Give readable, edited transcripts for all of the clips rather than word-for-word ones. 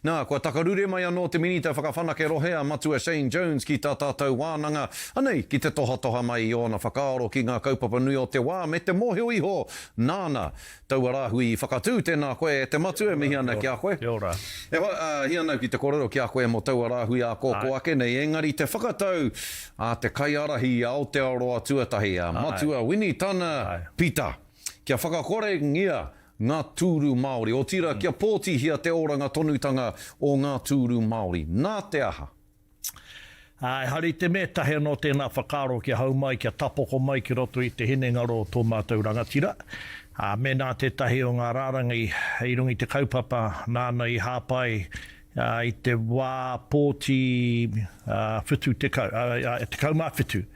Nā, kua takarure mai anō te minita whakawhanake rohea matua Shane Jones ki tā tātou wānanga. Anei, ki te toha mai i ōna whakaaro ki ngā kaupapa nui o te wā, me te mōhio iho, nāna, taua rāhui i whakatū tēnā koe, te matua mihi ana ki a koe. Kia ora. Hi anau ki te korero ki a koe mo taua rāhui a kōko ake nei, engari te whakatau a te kaiarahi a Aotearoa tuatahi a matua Winnie Tana Pita. Kia whakakore ngia ngā tūru Māori. O tira kia pōtihia te oranga tonutanga o ngā tūru Māori. Nā te aha. Hari te me tahe no tēnā whakaaro kia hau mai, kia tapoko mai ki roto i te hinengaro o tō mātou rangatira. Me nā te tahe o ngā rārangi i rungi te kaupapa nāna i hāpai i te wā pōti whitu te kaumā whitu.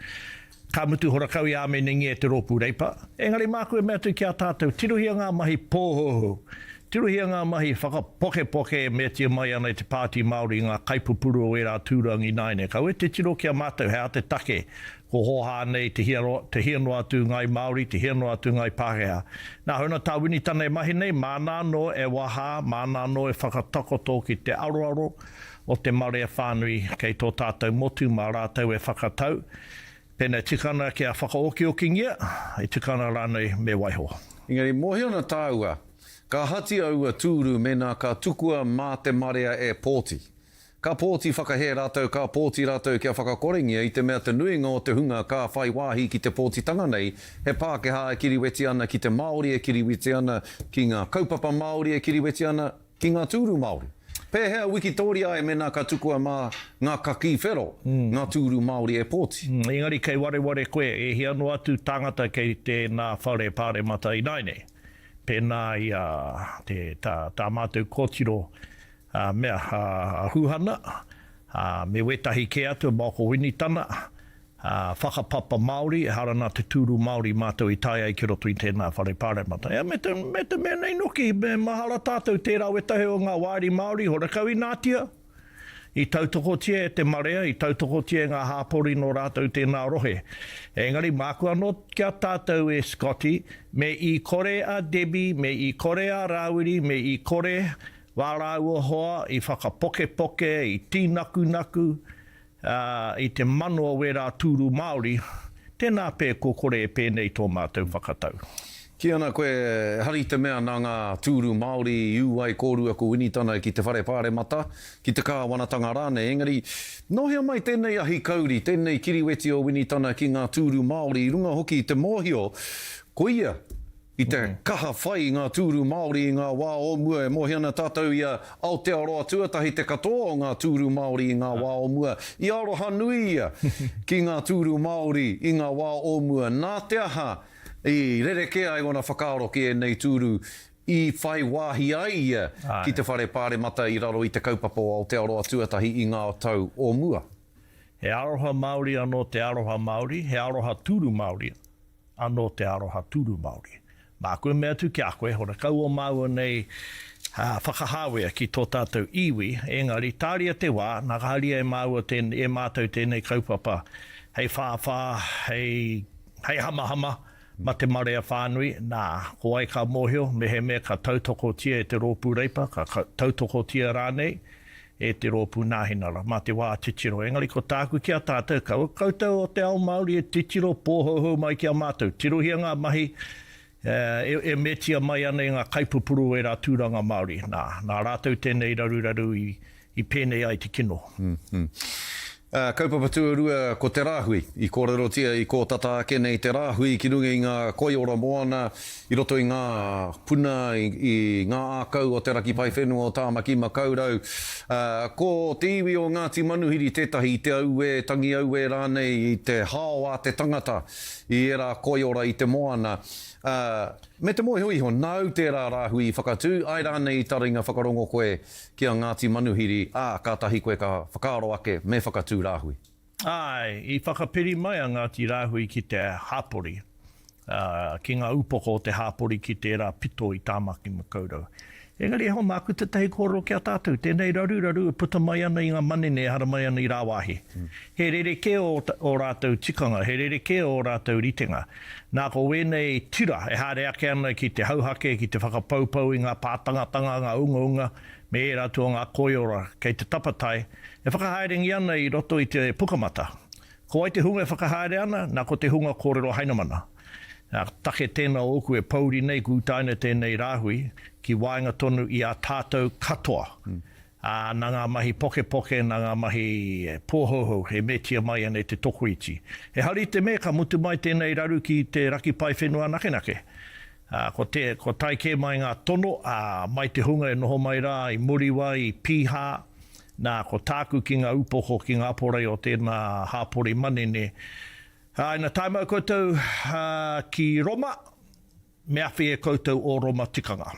Ka mutu horakau i ame ningi e te rōpū reipa. Engari māku e mea tu ki a tātou, tiruhia ngā mahi pōhoho. Tiruhia ngā mahi whakapoke me tia mai ana i te pāti Māori ngā kaipupuru o era tūrangi naine. Kau e te tiro ki a mātou, hea te take, ko hoha nei te hiano atu ngai Māori, te hiano atu ngai Pākehā. Nā hona tā Winnie Tana e mahi nei, mānā no e waha, mānā no e whakatakoto ki te aroaro o te marea whānui kei tō tātou motu, mā rātou e whakatau. Pēnei tikana kia whakaoki-okingia, i tikana rānei me waiho. Engari, mōhiona tāua, ka hati aua tūru mena ka tukua mā te marea e pōti. Ka pōti whakahe rātou, ka pōti rātou kia whakakorengia i te mea te nuinga o te hunga ka whai wāhi ki te pōtitanga nei, he Pākehā e kiriweti ana ki te Māori, e kiriweti ana ki ngā kaupapa Māori, e kiriweti ana ki ngā tūru Māori. Pēhea Wikitoria e mena ka tukua mā ngā kaki whero, ngā tūru Māori e pōti. Engari kei ware koe, e hiano atu tangata kei tēnā whare pāre mata i naine. Pēnā i tā mātou kōtiro mea huhana, me wetahi ke atu mōko Winnie Tana, whakapapa Māori, e harana te tūru Māori mātou i tai ai ki roto i tēnā whare pāre mata. Me te mea nei noki, me mahara tātou tērā wetahe o ngā wāri Māori, horakau i Ngātia. I tautokotia e te marea, i tautokotia ngā hāpori no rātou tēnā rohe. Engari, māku anō kia tātou e Scotty, me i kore a Debbie, me i kore a Rāwiri, me i kore wārau hoa, i whakapoke, i tīnaku, i te mano o wera tūru Māori, tēnā pē ko kore e pēnei tō mātou whakatau. Ki ana koe, hari te mea nā ngā tūru Māori i uai kōrua ko Winnie Tana ki te whare pāre mata, ki te kāwanatanga rāne. Engari, nohea mai tēnei ahi kauri, tēnei kiriweti o Winnie Tana ki ngā tūru Māori, i runga hoki i te mōhio, ko ia, i te kaha whai ngā tūru Māori i ngā wā o mua, e mohiana tātou ia Aotearoa tuatahi te katoa o ngā tūru Māori i ngā wā o mua, i aroha nui ia ki ngā tūru Māori i ngā wā o mua. Nā te aha, i rerekea i wana whakaaro ki e nei tūru i whai wāhi ai ia ki te whare pāre mata i raro i te kaupapa o Aotearoa tuatahi i ngā tau o mua. He aroha Māori anō te aroha Māori, he aroha tūru Māori anō te aroha tūru Māori. Mā koe mea tu ki a koe, hora kau o maua nei whakahāwea ki tō tātou iwi, engari tāria te wā, nā kaharia e maua e mātou tēnei kaupapa, hei whāwhā, hei hamahama, ma te marea whānui, nā, ko ai ka mōhio, mehe mea ka tautokotia e te rōpū reipa, ka tautokotia rānei, e te rōpū nāhinara, ma te wā titiro. Engari ko tāku ki a tātou, koutou o te ao Māori e titiro pōhoho mai ki a mātou, tirohia ngā mahi, e metia mai ana i ngā kaipupuru e rā tūranga Māori. Nā rātou tēnei raru i pēnei ai te kino. Kaupapa tuarua ko te rāhui, i kōrerotia i kō tata ake nei te rāhui ki runga i ngā koiora moana, i roto i ngā puna, i ngā ākau o te raki pai whenua o tāmaki makaurau. Ko te iwi o Ngāti Manuhiri tētahi i te aue, tangi aue rānei, i te hao a te tangata, i era koiora i te moana. Me te moe hui ho, nau tērā rāhui i whakatū, ai rānei i taringa whakarongo koe ki a Ngāti Manuhiri, kātahi koe ka whakaaro ake me whakatū rāhui. Ai, i whakapiri mai a Ngāti rāhui ki te hāpori, ki ngā upoko o te hāpori ki te era pito i tāmaki makaurau. Engari ho māku te tahi kōrero ki a tātou, tēnei raru puta mai ana i ngā manene, hara mai ana i rāwahi. He rereke o rātou tikanga, he rereke o rātou ritenga. Nā ko wēnei tira, e hāre ake ana ki te hauhake, ki te whakapaupau i ngā pātangatanga, ngā unga, me e rātua ngā koiora kei te tapatai, e whakahaerengi ana i roto i te pukamata. Ko ai te hunga e whakahaere ana, nā ko te hunga kōrero hainamana. Take tēnā oku e pauri nei kūtaina tēnei rāhui ki wainga tonu i a tātou katoa. Nā ngā mahi poke, nā ngā mahi pōhoho, he metia mai anei te tokoiti. He hari te me ka mutu mai tēnei raru ki te raki pai whenua nakenake. Ko tai ke mai ngā tono, mai te hunga e noho mai rā, i muriwa, i pīhā, nā ko tāku ki ngā upoko, ki ngā porei o tēnā hāpori manene. Ina taimau koutou ki Roma, me awhi e koutou o Roma tikanga.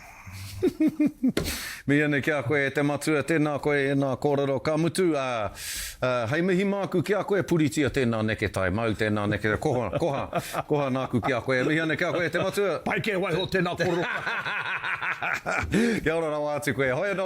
Me ane kia koe te matua, tēnā koe e nā kōrero ka mutu. Hei mihi māku kia koe puritia tēnā neke tai, mau tēnā neke, koha nāku kia koe. Mihi ane kia koe te matua. Pai ke waiho tēnā kōrero. Kia ora rawa atu koe. Hoi anō.